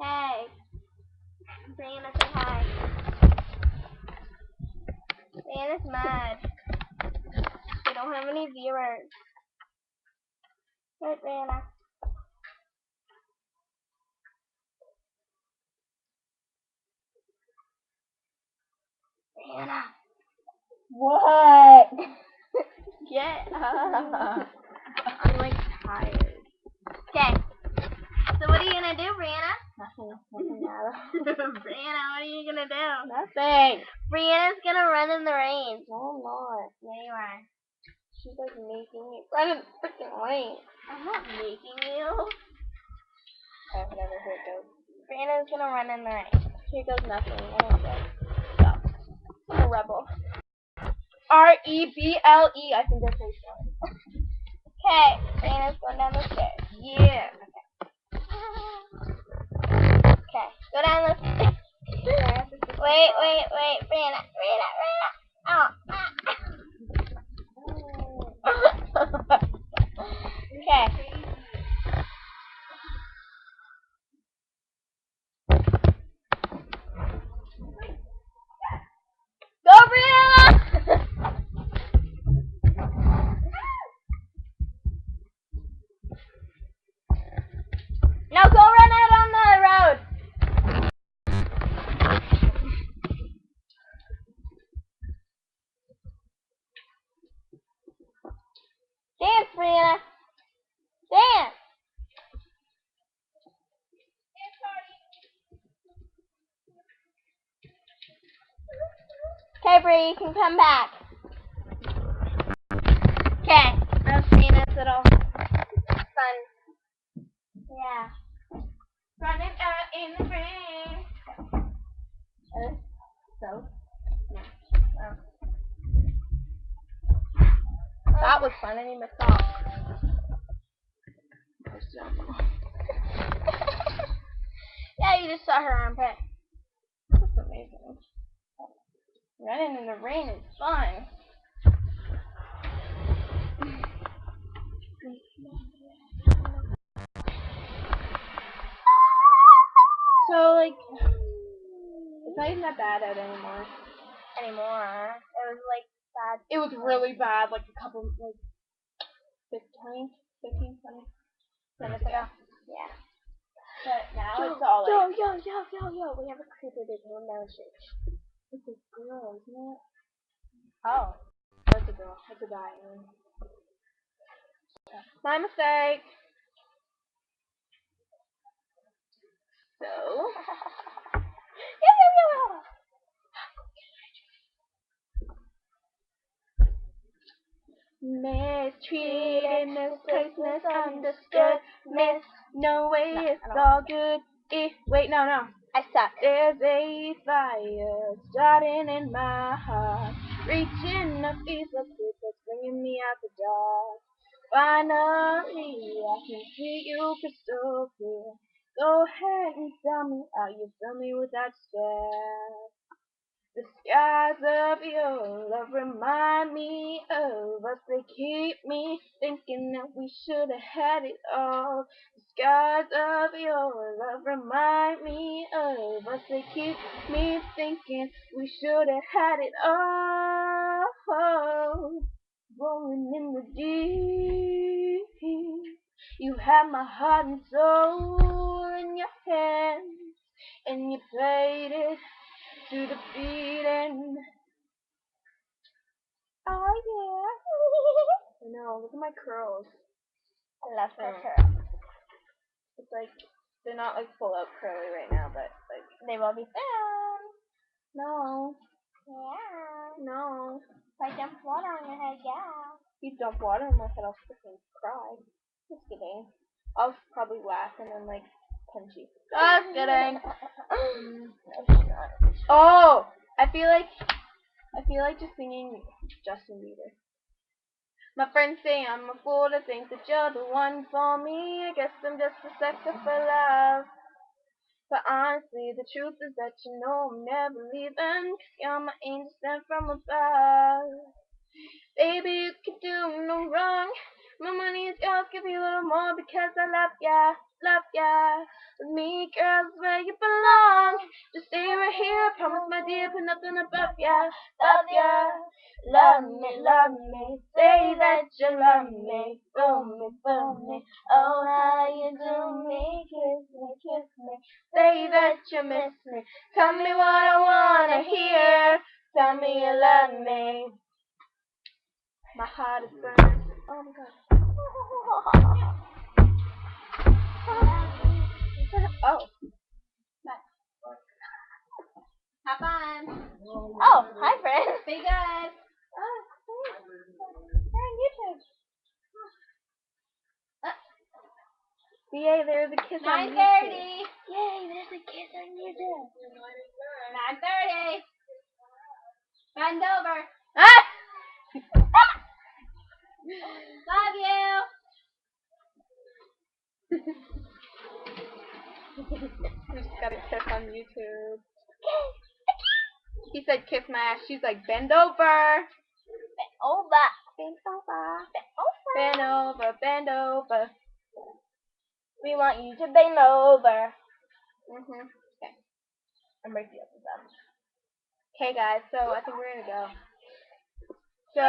Hey, Brianna, say hi. Brianna's mad. We don't have any viewers. Right, Brianna? Brianna. What? Get up. I'm like tired. Okay. So what are you gonna do, Brianna? Nothing. Brianna, what are you gonna do? Nothing. Brianna's gonna run in the rain. No, I'm not. Yeah, you are. She's like making me run in the freaking rain. I'm not making you. Okay, whatever. Here it goes. Brianna's gonna run in the rain. Here goes nothing. I don't know. Stop. I'm a rebel. R-E-B-L-E. I think that's how you spell it. Okay. Brianna's going down the stairs. Yeah. Okay. Go down the stairs. Wait. Brianna. Oh. Okay. Go, Brianna! Now go run out on the road. Dance, Brianna. Dance. Okay, Bri, you can come back. Okay, that's Brianna's little fun. Yeah. Running out in the rain. So? No. Oh. That was fun. I need my socks. Yeah, you just saw her armpit. That's amazing. Running in the rain is fun. So, like, it's not even that bad out anymore. It was, like, bad. It was really bad, like, a couple, like, 15, 20 minutes ago. Yeah. But now it's all, like... Yo, we have a creeper that came down the street. It's a girl, isn't it? Oh. That's a girl. That's a guy. My mistake. So... Mistreated, misplaced, misunderstood, no way, it's all good. Wait, no. I suck. There's a fire starting in my heart, reaching a piece of truth that's bringing me out the dark. Finally, I can see you crystal clear. Go ahead and tell me how you feel me without stare. The skies of your love remind me of us. They keep me thinking that we should have had it all. The skies of your love remind me of us. They keep me thinking we should have had it all. Rolling in the deep, you have my heart and soul in your hands, and you played it to the beating. Oh yeah. I know, look at my curls. I love my curls. It's like, they're not like full out curly right now, but like, they will be soon. No. Yeah. No. If I dump water on your head, yeah. If you dump water on my head, I'll freaking cry. Just kidding. I'll probably laugh and then like punch you. Just kidding. Oh! I feel like just singing Justin Bieber. My friends say I'm a fool to think that you're the one for me. I guess I'm just a sucker for love. But honestly, the truth is that you know I'm never leaving. 'Cause you're my angel sent from above. Baby, you can do no wrong. My money is yours, give you a little more because I love ya, love ya. With me, girls, where you belong. Just stay right here, promise my dear, put nothing above ya, above ya. Love me, say that you love me, fool me, oh how you do me, kiss me, say that you miss me, tell me what I wanna hear, tell me you love me. My heart is burning. Oh my god. Oh. Have fun. Oh, hi friends. Be good. Oh, we're on YouTube. Yay, there's a kiss on YouTube. 9:30. Yay, there's a kiss on YouTube. 9:30. Bend over. Ah! Love you. We just got a kiss on YouTube. He said kiss my ass. She's like, bend over. Bend over. Bend over. Bend over. Bend over. Bend over. We want you to bend over. Okay. I'm right here with them. Okay, guys. So I think we're gonna go. So.